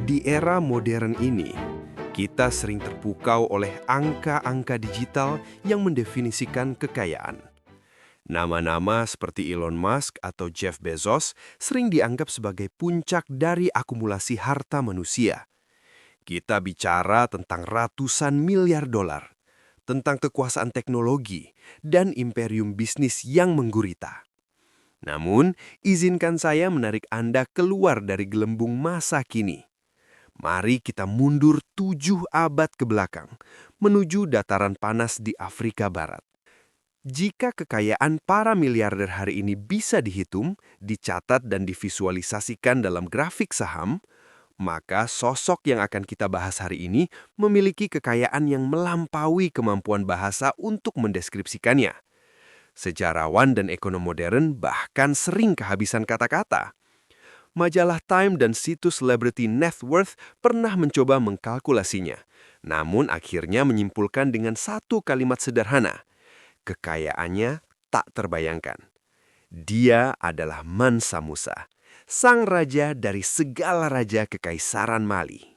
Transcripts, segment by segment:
Di era modern ini, kita sering terpukau oleh angka-angka digital yang mendefinisikan kekayaan. Nama-nama seperti Elon Musk atau Jeff Bezos sering dianggap sebagai puncak dari akumulasi harta manusia. Kita bicara tentang ratusan miliar dolar, tentang kekuasaan teknologi, dan imperium bisnis yang menggurita. Namun, izinkan saya menarik Anda keluar dari gelembung masa kini. Mari kita mundur 7 abad ke belakang, menuju dataran panas di Afrika Barat. Jika kekayaan para miliarder hari ini bisa dihitung, dicatat dan divisualisasikan dalam grafik saham, maka sosok yang akan kita bahas hari ini memiliki kekayaan yang melampaui kemampuan bahasa untuk mendeskripsikannya. Sejarawan dan ekonom modern bahkan sering kehabisan kata-kata. Majalah Time dan situs Celebrity Net Worth pernah mencoba mengkalkulasinya, namun akhirnya menyimpulkan dengan satu kalimat sederhana. Kekayaannya tak terbayangkan. Dia adalah Mansa Musa, sang raja dari segala raja kekaisaran Mali.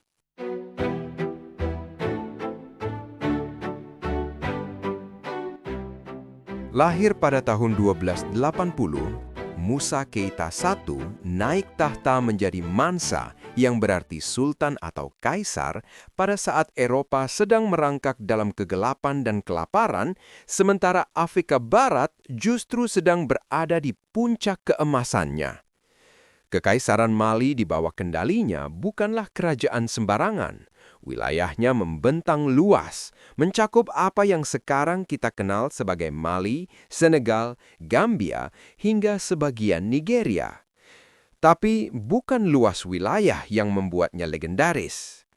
Lahir pada tahun 1280, Musa Keita I naik tahta menjadi Mansa yang berarti sultan atau kaisar pada saat Eropa sedang merangkak dalam kegelapan dan kelaparan, sementara Afrika Barat justru sedang berada di puncak keemasannya. Kekaisaran Mali di bawah kendalinya bukanlah kerajaan sembarangan. Wilayahnya membentang luas, mencakup apa yang sekarang kita kenal sebagai Mali, Senegal, Gambia, hingga sebagian Nigeria. Tapi bukan luas wilayah yang membuatnya legendaris.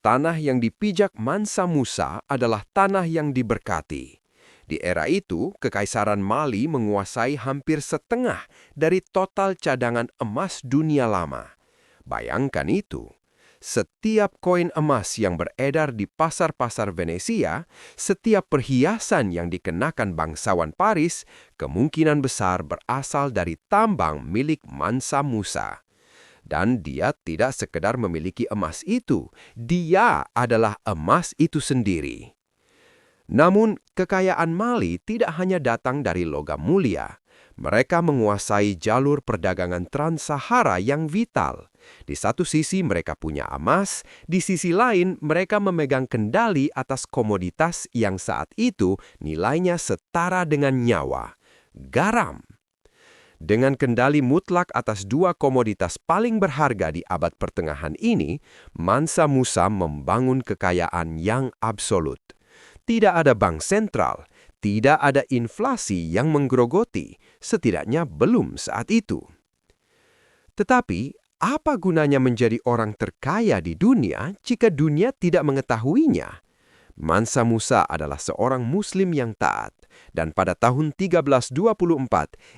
Tanah yang dipijak Mansa Musa adalah tanah yang diberkati. Di era itu, Kekaisaran Mali menguasai hampir setengah dari total cadangan emas dunia lama. Bayangkan itu. Setiap koin emas yang beredar di pasar-pasar Venesia, setiap perhiasan yang dikenakan bangsawan Paris, kemungkinan besar berasal dari tambang milik Mansa Musa. Dan dia tidak sekedar memiliki emas itu, dia adalah emas itu sendiri. Namun, kekayaan Mali tidak hanya datang dari logam mulia. Mereka menguasai jalur perdagangan Trans-Sahara yang vital. Di satu sisi mereka punya emas, di sisi lain mereka memegang kendali atas komoditas yang saat itu nilainya setara dengan nyawa, garam. Dengan kendali mutlak atas dua komoditas paling berharga di abad pertengahan ini, Mansa Musa membangun kekayaan yang absolut. Tidak ada bank sentral, tidak ada inflasi yang menggerogoti, setidaknya belum saat itu. Tetapi, apa gunanya menjadi orang terkaya di dunia jika dunia tidak mengetahuinya? Mansa Musa adalah seorang Muslim yang taat, dan pada tahun 1324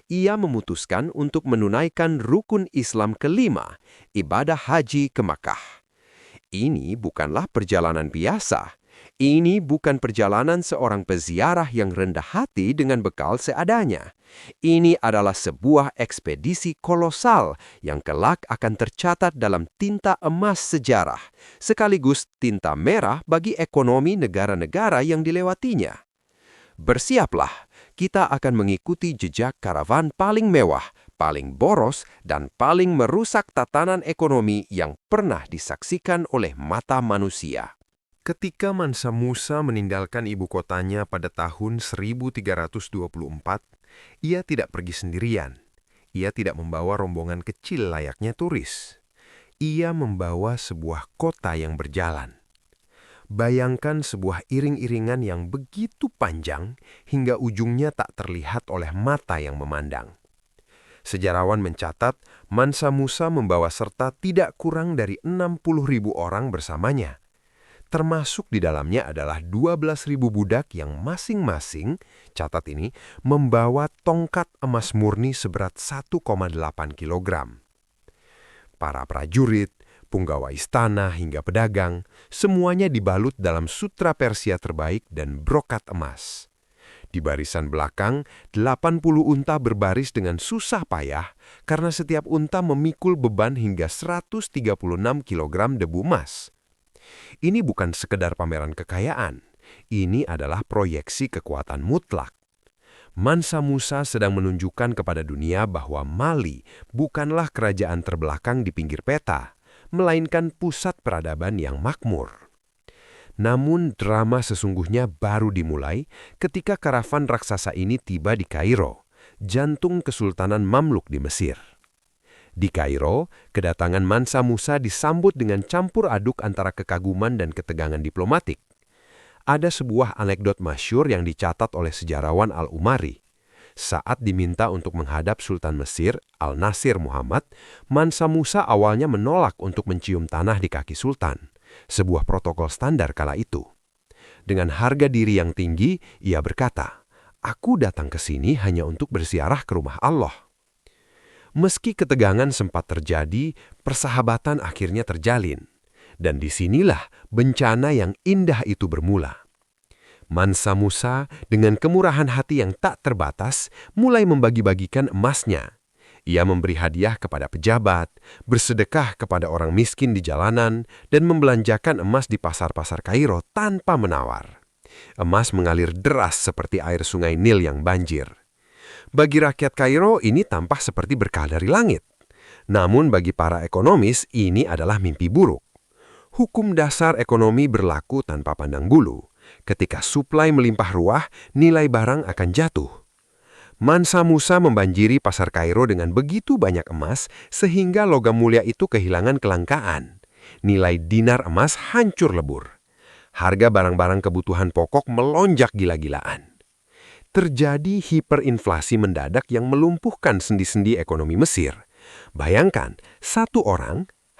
ia memutuskan untuk menunaikan rukun Islam kelima, ibadah haji ke Makkah. Ini bukanlah perjalanan biasa. Ini bukan perjalanan seorang peziarah yang rendah hati dengan bekal seadanya. Ini adalah sebuah ekspedisi kolosal yang kelak akan tercatat dalam tinta emas sejarah, sekaligus tinta merah bagi ekonomi negara-negara yang dilewatinya. Bersiaplah, kita akan mengikuti jejak karavan paling mewah, paling boros, dan paling merusak tatanan ekonomi yang pernah disaksikan oleh mata manusia. Ketika Mansa Musa meninggalkan ibu kotanya pada tahun 1324, ia tidak pergi sendirian. Ia tidak membawa rombongan kecil layaknya turis. Ia membawa sebuah kota yang berjalan. Bayangkan sebuah iring-iringan yang begitu panjang hingga ujungnya tak terlihat oleh mata yang memandang. Sejarawan mencatat, Mansa Musa membawa serta tidak kurang dari 60.000 orang bersamanya. Termasuk di dalamnya adalah 12.000 budak yang masing-masing, catat ini, membawa tongkat emas murni seberat 1,8 kilogram. Para prajurit, punggawa istana hingga pedagang, semuanya dibalut dalam sutra Persia terbaik dan brokat emas. Di barisan belakang, 80 unta berbaris dengan susah payah karena setiap unta memikul beban hingga 136 kg debu emas. Ini bukan sekedar pameran kekayaan, ini adalah proyeksi kekuatan mutlak. Mansa Musa sedang menunjukkan kepada dunia bahwa Mali bukanlah kerajaan terbelakang di pinggir peta, melainkan pusat peradaban yang makmur. Namun drama sesungguhnya baru dimulai ketika karavan raksasa ini tiba di Kairo, jantung Kesultanan Mamluk di Mesir. Di Kairo, kedatangan Mansa Musa disambut dengan campur aduk antara kekaguman dan ketegangan diplomatik. Ada sebuah anekdot masyhur yang dicatat oleh sejarawan Al-Umari. Saat diminta untuk menghadap Sultan Mesir, Al-Nasir Muhammad, Mansa Musa awalnya menolak untuk mencium tanah di kaki Sultan, sebuah protokol standar kala itu. Dengan harga diri yang tinggi, ia berkata, "Aku datang ke sini hanya untuk berziarah ke rumah Allah." Meski ketegangan sempat terjadi, persahabatan akhirnya terjalin. Dan disinilah bencana yang indah itu bermula. Mansa Musa dengan kemurahan hati yang tak terbatas mulai membagi-bagikan emasnya. Ia memberi hadiah kepada pejabat, bersedekah kepada orang miskin di jalanan, dan membelanjakan emas di pasar-pasar Kairo tanpa menawar. Emas mengalir deras seperti air sungai Nil yang banjir. Bagi rakyat Kairo ini tampak seperti berkah dari langit. Namun bagi para ekonomis ini adalah mimpi buruk. Hukum dasar ekonomi berlaku tanpa pandang bulu. Ketika suplai melimpah ruah, nilai barang akan jatuh. Mansa Musa membanjiri pasar Kairo dengan begitu banyak emas sehingga logam mulia itu kehilangan kelangkaan. Nilai dinar emas hancur lebur. Harga barang-barang kebutuhan pokok melonjak gila-gilaan. Terjadi hiperinflasi mendadak yang melumpuhkan sendi-sendi ekonomi Mesir. Bayangkan,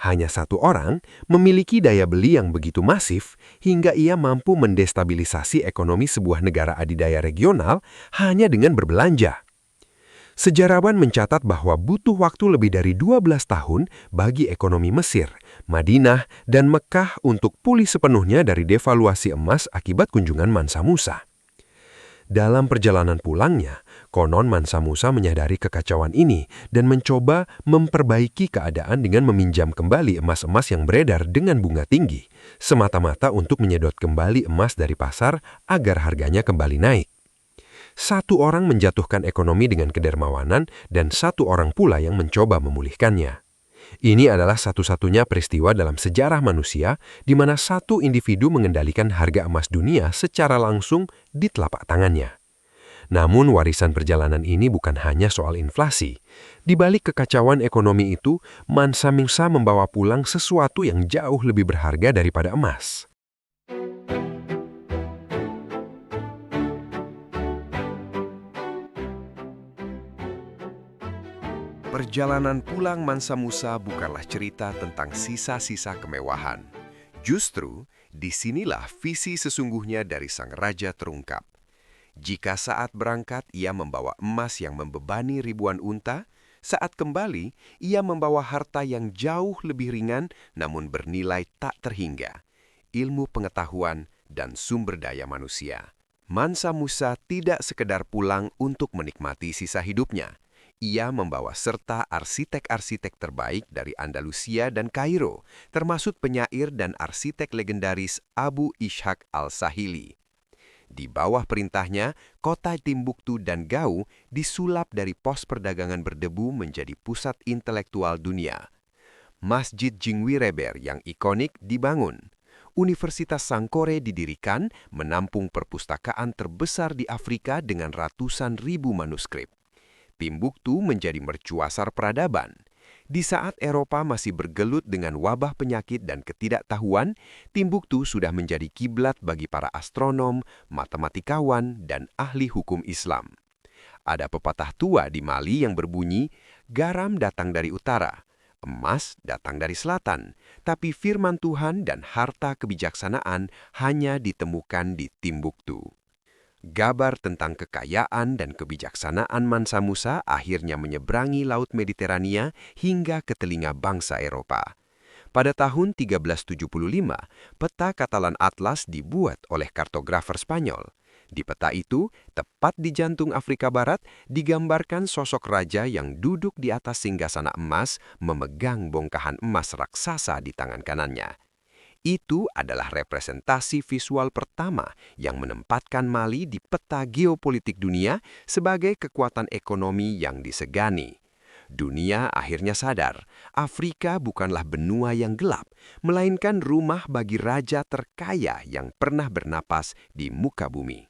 hanya satu orang, memiliki daya beli yang begitu masif hingga ia mampu mendestabilisasi ekonomi sebuah negara adidaya regional hanya dengan berbelanja. Sejarawan mencatat bahwa butuh waktu lebih dari 12 tahun bagi ekonomi Mesir, Madinah, dan Mekah untuk pulih sepenuhnya dari devaluasi emas akibat kunjungan Mansa Musa. Dalam perjalanan pulangnya, konon Mansa Musa menyadari kekacauan ini dan mencoba memperbaiki keadaan dengan meminjam kembali emas-emas yang beredar dengan bunga tinggi, semata-mata untuk menyedot kembali emas dari pasar agar harganya kembali naik. Satu orang menjatuhkan ekonomi dengan kedermawanan dan satu orang pula yang mencoba memulihkannya. Ini adalah satu-satunya peristiwa dalam sejarah manusia di mana satu individu mengendalikan harga emas dunia secara langsung di telapak tangannya. Namun warisan perjalanan ini bukan hanya soal inflasi. Di balik kekacauan ekonomi itu, Mansa Musa membawa pulang sesuatu yang jauh lebih berharga daripada emas. Perjalanan pulang Mansa Musa bukanlah cerita tentang sisa-sisa kemewahan. Justru, disinilah visi sesungguhnya dari sang raja terungkap. Jika saat berangkat ia membawa emas yang membebani ribuan unta, saat kembali ia membawa harta yang jauh lebih ringan namun bernilai tak terhingga, ilmu pengetahuan dan sumber daya manusia. Mansa Musa tidak sekedar pulang untuk menikmati sisa hidupnya. Ia membawa serta arsitek-arsitek terbaik dari Andalusia dan Kairo, termasuk penyair dan arsitek legendaris Abu Ishaq al-Sahili. Di bawah perintahnya, kota Timbuktu dan Gao disulap dari pos perdagangan berdebu menjadi pusat intelektual dunia. Masjid Jingwi Reber yang ikonik dibangun. Universitas Sankore didirikan menampung perpustakaan terbesar di Afrika dengan ratusan ribu manuskrip. Timbuktu menjadi mercuasar peradaban. Di saat Eropa masih bergelut dengan wabah penyakit dan ketidaktahuan, Timbuktu sudah menjadi kiblat bagi para astronom, matematikawan, dan ahli hukum Islam. Ada pepatah tua di Mali yang berbunyi, garam datang dari utara, emas datang dari selatan, tapi firman Tuhan dan harta kebijaksanaan hanya ditemukan di Timbuktu. Gabar tentang kekayaan dan kebijaksanaan Mansa Musa akhirnya menyeberangi Laut Mediterania hingga ke telinga bangsa Eropa. Pada tahun 1375, peta Katalan Atlas dibuat oleh kartografer Spanyol. Di peta itu, tepat di jantung Afrika Barat, digambarkan sosok raja yang duduk di atas singgasana emas memegang bongkahan emas raksasa di tangan kanannya. Itu adalah representasi visual pertama yang menempatkan Mali di peta geopolitik dunia sebagai kekuatan ekonomi yang disegani. Dunia akhirnya sadar, Afrika bukanlah benua yang gelap, melainkan rumah bagi raja terkaya yang pernah bernapas di muka bumi.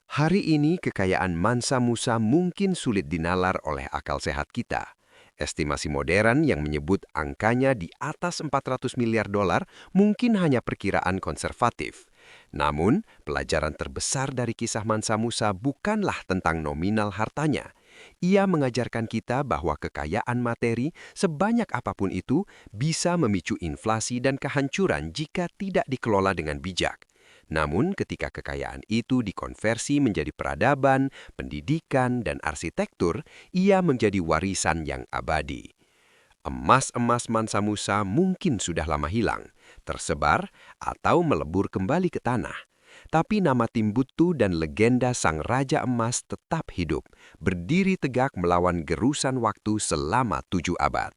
Hari ini kekayaan Mansa Musa mungkin sulit dinalar oleh akal sehat kita. Estimasi modern yang menyebut angkanya di atas 400 miliar dolar mungkin hanya perkiraan konservatif. Namun, pelajaran terbesar dari kisah Mansa Musa bukanlah tentang nominal hartanya. Ia mengajarkan kita bahwa kekayaan materi sebanyak apapun itu bisa memicu inflasi dan kehancuran jika tidak dikelola dengan bijak. Namun ketika kekayaan itu dikonversi menjadi peradaban, pendidikan, dan arsitektur, ia menjadi warisan yang abadi. Emas-emas Mansa Musa mungkin sudah lama hilang, tersebar, atau melebur kembali ke tanah. Tapi nama Timbuktu dan legenda Sang Raja Emas tetap hidup, berdiri tegak melawan gerusan waktu selama 7 abad.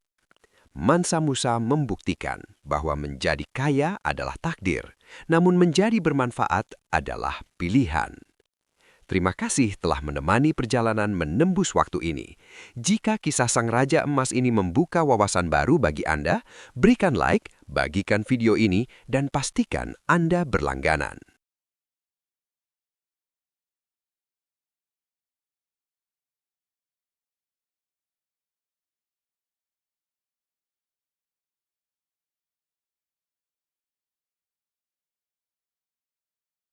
Mansa Musa membuktikan bahwa menjadi kaya adalah takdir, namun menjadi bermanfaat adalah pilihan. Terima kasih telah menemani perjalanan menembus waktu ini. Jika kisah Sang Raja Emas ini membuka wawasan baru bagi Anda, berikan like, bagikan video ini, dan pastikan Anda berlangganan.